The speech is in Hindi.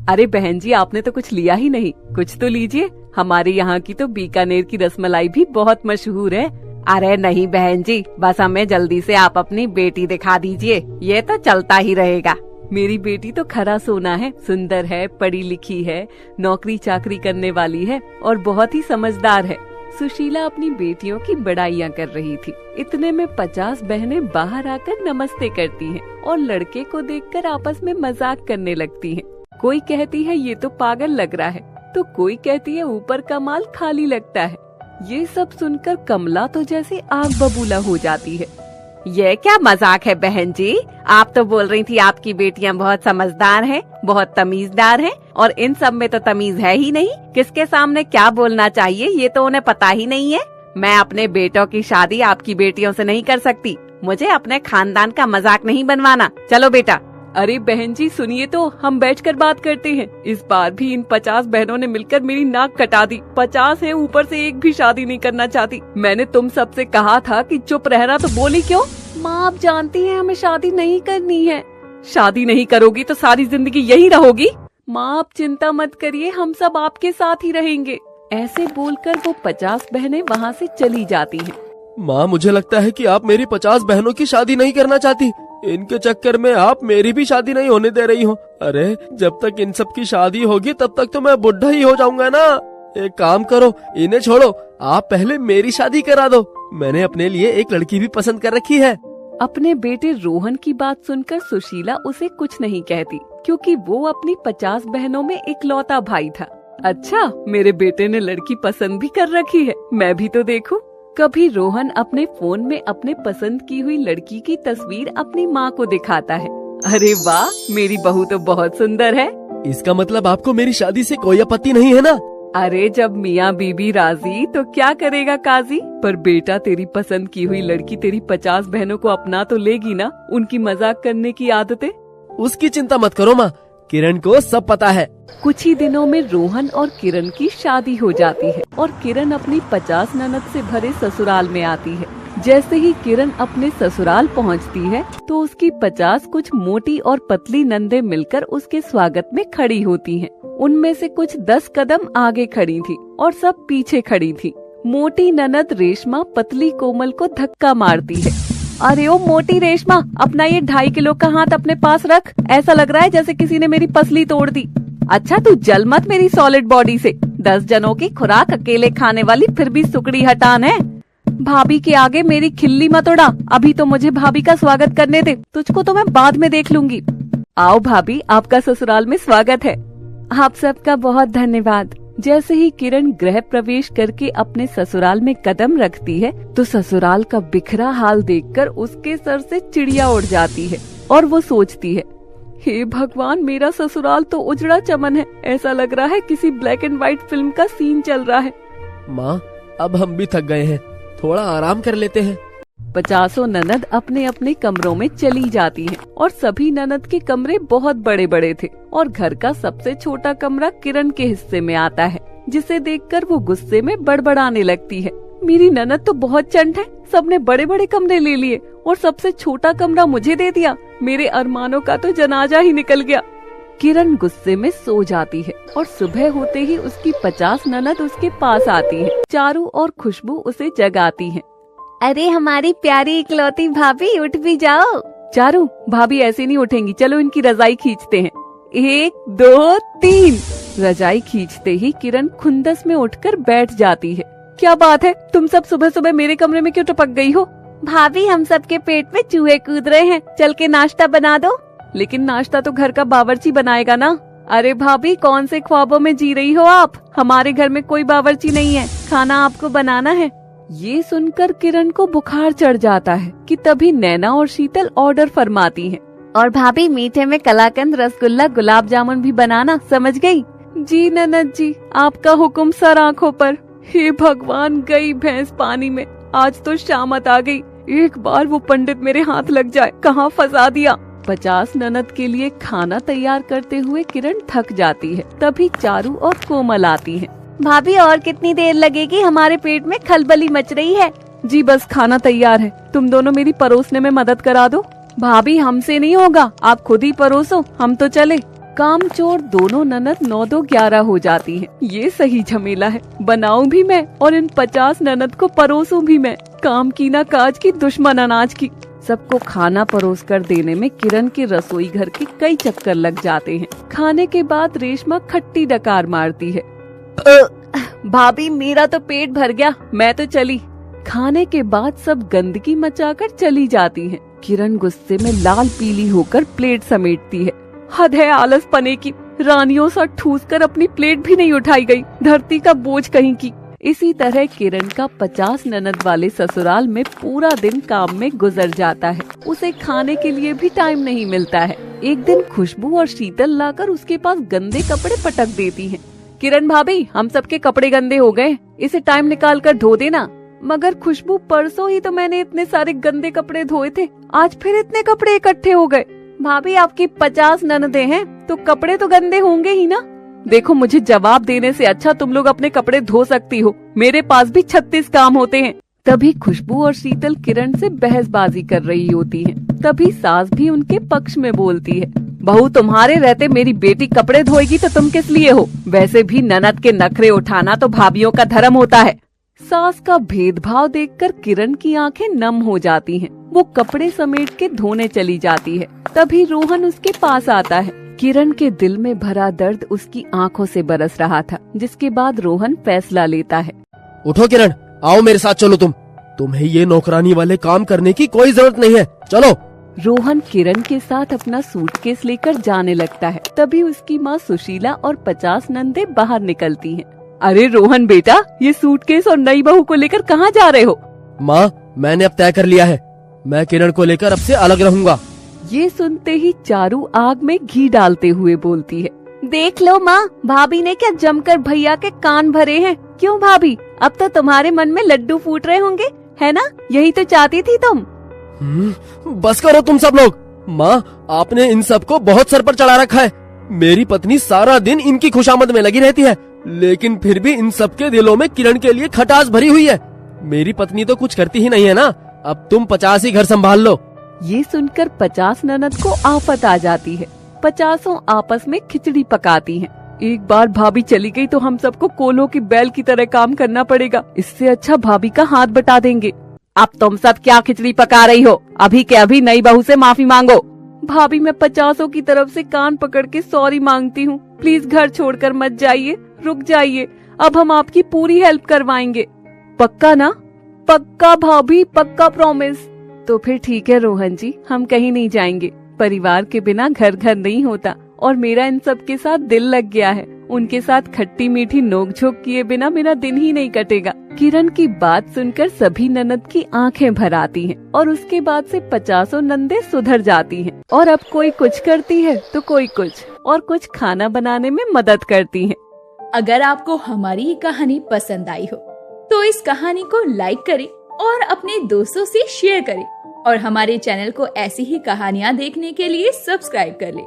अरे बहन जी, आपने तो कुछ लिया ही नहीं, कुछ तो लीजिए। हमारे यहाँ की तो बीकानेर की रसमलाई भी बहुत मशहूर है। अरे नहीं बहन जी, बस हमें जल्दी से आप अपनी बेटी दिखा दीजिए, ये तो चलता ही रहेगा। मेरी बेटी तो खरा सोना है, सुंदर है, पढ़ी लिखी है, नौकरी चाकरी करने वाली है और बहुत ही समझदार है। सुशीला अपनी बेटियों की बड़ाइयाँ कर रही थी। इतने में 50 बहनें बाहर आकर नमस्ते करती हैं और लड़के को देखकर आपस में मजाक करने लगती हैं। कोई कहती है ये तो पागल लग रहा है, तो कोई कहती है ऊपर का माल खाली लगता है। ये सब सुनकर कमला तो जैसे आग बबूला हो जाती है। ये क्या मजाक है बहन जी, आप तो बोल रही थी आपकी बेटियां बहुत समझदार हैं, बहुत तमीजदार हैं, और इन सब में तो तमीज है ही नहीं। किसके सामने क्या बोलना चाहिए ये तो उन्हें पता ही नहीं है। मैं अपने बेटों की शादी आपकी बेटियों से नहीं कर सकती, मुझे अपने खानदान का मजाक नहीं बनवाना। चलो बेटा। अरे बहन जी सुनिए तो, हम बैठकर बात करते हैं। इस बार भी इन 50 बहनों ने मिलकर मेरी नाक कटा दी। 50 है, ऊपर से एक भी शादी नहीं करना चाहती। मैंने तुम सबसे कहा था कि चुप रहना, तो बोली क्यों? माँ आप जानती हैं हमें शादी नहीं करनी है। शादी नहीं करोगी तो सारी जिंदगी यही रहोगी। माँ आप चिंता मत करिए, हम सब आपके साथ ही रहेंगे। ऐसे बोलकर वो 50 बहनें वहाँ से चली जाती हैं। माँ मुझे लगता है कि आप मेरी 50 बहनों की शादी नहीं करना चाहती। इनके चक्कर में आप मेरी भी शादी नहीं होने दे रही हो। अरे जब तक इन सब की शादी होगी तब तक तो मैं बुढ़ा ही हो जाऊंगा ना। एक काम करो, इन्हें छोड़ो, आप पहले मेरी शादी करा दो। मैंने अपने लिए एक लड़की भी पसंद कर रखी है। अपने बेटे रोहन की बात सुनकर सुशीला उसे कुछ नहीं कहती, क्योंकि वो अपनी 50 बहनों में इकलौता भाई था। अच्छा, मेरे बेटे ने लड़की पसंद भी कर रखी है, मैं भी तो देखूं। कभी रोहन अपने फोन में अपने पसंद की हुई लड़की की तस्वीर अपनी माँ को दिखाता है। अरे वाह, मेरी बहू तो बहुत सुंदर है। इसका मतलब आपको मेरी शादी से कोई आपत्ति नहीं है ना? अरे जब मियाँ बीबी राजी तो क्या करेगा काजी। पर बेटा, तेरी पसंद की हुई लड़की तेरी 50 बहनों को अपना तो लेगी ना। उनकी मजाक करने की आदतें। उसकी चिंता मत करो माँ, किरण को सब पता है। कुछ ही दिनों में रोहन और किरण की शादी हो जाती है और किरण अपनी 50 ननद से भरे ससुराल में आती है। जैसे ही किरण अपने ससुराल पहुंचती है तो उसकी 50 कुछ मोटी और पतली नंदे मिलकर उसके स्वागत में खड़ी होती हैं। उनमें से कुछ 10 कदम आगे खड़ी थी और सब पीछे खड़ी थी। मोटी ननद रेशमा पतली कोमल को धक्का मारती है। अरे ओ मोटी रेशमा, अपना ये 2.5 किलो का हाथ अपने पास रख, ऐसा लग रहा है जैसे किसी ने मेरी पसली तोड़ दी। अच्छा तू जल मत मेरी सॉलिड बॉडी से। 10 जनों की खुराक अकेले खाने वाली फिर भी सुकड़ी हटान है। भाभी के आगे मेरी खिल्ली मत उड़ा, अभी तो मुझे भाभी का स्वागत करने दे, तुझको तो मैं बाद में देख लूंगी। आओ भाभी, आपका ससुराल में स्वागत है। आप सबका बहुत धन्यवाद। जैसे ही किरण गृह प्रवेश करके अपने ससुराल में कदम रखती है तो ससुराल का बिखरा हाल देखकर उसके सर से चिड़िया उड़ जाती है और वो सोचती है, हे भगवान, मेरा ससुराल तो उजड़ा चमन है, ऐसा लग रहा है किसी ब्लैक एंड व्हाइट फिल्म का सीन चल रहा है। माँ अब हम भी थक गए हैं, थोड़ा आराम कर लेते हैं। 50 ननद अपने अपने कमरों में चली जाती हैं और सभी ननद के कमरे बहुत बड़े बड़े थे और घर का सबसे छोटा कमरा किरण के हिस्से में आता है, जिसे देखकर वो गुस्से में बड़बड़ाने लगती है। मेरी ननद तो बहुत चंट है, सबने बड़े बड़े कमरे ले लिए और सबसे छोटा कमरा मुझे दे दिया। मेरे अरमानों का तो जनाजा ही निकल गया। किरण गुस्से में सो जाती है और सुबह होते ही उसकी 50 ननद उसके पास आती हैं। चारू और खुशबू उसे जगाती हैं। अरे हमारी प्यारी इकलौती भाभी, उठ भी जाओ। चारू, भाभी ऐसे नहीं उठेंगी, चलो इनकी रजाई खींचते हैं। 1 2 3। रजाई खींचते ही किरण खुंदस में उठकर बैठ जाती है। क्या बात है, तुम सब सुबह सुबह मेरे कमरे में क्यों टपक गई हो? भाभी हम सबके पेट में चूहे कूद रहे हैं, चल के नाश्ता बना दो। लेकिन नाश्ता तो घर का बावर्ची बनाएगा ना। अरे भाभी, कौन से ख्वाबों में जी रही हो आप? हमारे घर में कोई बावर्ची नहीं है, खाना आपको बनाना है। ये सुनकर किरण को बुखार चढ़ जाता है कि तभी नैना और शीतल ऑर्डर फरमाती हैं। और भाभी मीठे में कलाकंद, रसगुल्ला, गुलाब जामुन भी बनाना, समझ गई? जी ननद जी, आपका हुक्म सर आँखों पर। हे भगवान, गई भैंस पानी में, आज तो शामत आ गई। एक बार वो पंडित मेरे हाथ लग जाए, कहाँ फंसा दिया। 50 ननद के लिए खाना तैयार करते हुए किरण थक जाती है। तभी चारू और कोमल आती हैं। भाभी और कितनी देर लगेगी, हमारे पेट में खलबली मच रही है। जी बस खाना तैयार है, तुम दोनों मेरी परोसने में मदद करा दो। भाभी हमसे नहीं होगा, आप खुद ही परोसो, हम तो चले। कामचोर दोनों ननद 9-2-11 हो जाती हैं। ये सही झमेला है, बनाऊं भी मैं और इन 50 ननद को परोसूं भी मैं। काम की ना काज की, दुश्मन अनाज की। सबको खाना परोस कर देने में किरण के रसोई घर के कई चक्कर लग जाते हैं। खाने के बाद रेशमा खट्टी डकार मारती है। भाभी मेरा तो पेट भर गया, मैं तो चली। खाने के बाद सब गंदगी मचाकर चली जाती हैं। किरण गुस्से में लाल पीली होकर प्लेट समेटती है। हद है आलस पने की, रानियों सा ठूस कर अपनी प्लेट भी नहीं उठाई गई, धरती का बोझ कहीं की। इसी तरह किरण का 50 ननद वाले ससुराल में पूरा दिन काम में गुजर जाता है। उसे खाने के लिए भी टाइम नहीं मिलता है। एक दिन खुशबू और शीतल लाकर उसके पास गंदे कपड़े पटक देती हैं। किरण भाभी, हम सबके कपड़े गंदे हो गए, इसे टाइम निकाल कर धो देना। मगर खुशबू, परसों ही तो मैंने इतने सारे गंदे कपड़े धोए थे, आज फिर इतने कपड़े इकट्ठे हो गए। भाभी आपकी 50 ननदे हैं तो कपड़े तो गंदे होंगे ही ना। देखो, मुझे जवाब देने से अच्छा तुम लोग अपने कपड़े धो सकती हो, मेरे पास भी 36 काम होते हैं। तभी खुशबू और शीतल किरण से बहसबाजी कर रही होती हैं। तभी सास भी उनके पक्ष में बोलती है, बहू तुम्हारे रहते मेरी बेटी कपड़े धोएगी तो तुम किस लिए हो? वैसे भी ननद के नखरे उठाना तो भाभियों का धर्म होता है। सास का भेदभाव देखकर किरण की आंखें नम हो जाती हैं। वो कपड़े समेट के धोने चली जाती है। तभी रोहन उसके पास आता है। किरण के दिल में भरा दर्द उसकी आंखों से बरस रहा था, जिसके बाद रोहन फैसला लेता है। उठो किरण, आओ मेरे साथ चलो। तुम्हें ये नौकरानी वाले काम करने की कोई जरूरत नहीं है, चलो। रोहन किरण के साथ अपना सूटकेस लेकर जाने लगता है। तभी उसकी माँ सुशीला और 50 नंदे बाहर निकलती हैं। अरे रोहन बेटा, ये सूटकेस और नई बहू को लेकर कहाँ जा रहे हो? माँ, मैंने अब तय कर लिया है, मैं किरण को लेकर अब से अलग रहूंगा। ये सुनते ही चारू आग में घी डालते हुए बोलती है, देख लो माँ, भाभी ने क्या जमकर भैया के कान भरे हैं। क्यों भाभी, अब तो तुम्हारे मन में लड्डू फूट रहे होंगे, है ना? यही तो चाहती थी तुम। बस करो तुम सब लोग। माँ, आपने इन सबको बहुत सर पर चढ़ा रखा है। मेरी पत्नी सारा दिन इनकी खुशामद में लगी रहती है, लेकिन फिर भी इन सबके दिलों में किरण के लिए खटास भरी हुई है। मेरी पत्नी तो कुछ करती ही नहीं है ना। अब तुम 50 ही घर संभाल लो। ये सुनकर 50 ननद को आफत आ जाती है। 50 आपस में खिचड़ी पकाती हैं। एक बार भाभी चली गई तो हम सबको कोलों की बैल की तरह काम करना पड़ेगा। इससे अच्छा भाभी का हाथ बटा देंगे। अब तुम सब क्या खिचड़ी पका रही हो? अभी के अभी नई बहू से माफी मांगो। भाभी, मैं 50 की तरफ से कान पकड़ के सॉरी मांगती हूँ। प्लीज घर छोड़कर मत जाइए, रुक जाइए। अब हम आपकी पूरी हेल्प करवाएंगे। पक्का ना? पक्का भाभी, पक्का प्रॉमिस। तो फिर ठीक है रोहन जी, हम कहीं नहीं जाएंगे। परिवार के बिना घर घर नहीं होता और मेरा इन सब के साथ दिल लग गया है। उनके साथ खट्टी मीठी नोकझोंक किए बिना मेरा दिन ही नहीं कटेगा। किरण की बात सुनकर सभी ननद की आंखें भर आती हैं और उसके बाद से 50 नंदे सुधर जाती हैं और अब कोई कुछ करती है तो कोई कुछ, और कुछ खाना बनाने में मदद करती हैं। अगर आपको हमारी ये कहानी पसंद आई हो तो इस कहानी को लाइक करें और अपने दोस्तों से शेयर करें और हमारे चैनल को ऐसी ही कहानियाँ देखने के लिए सब्सक्राइब कर लें।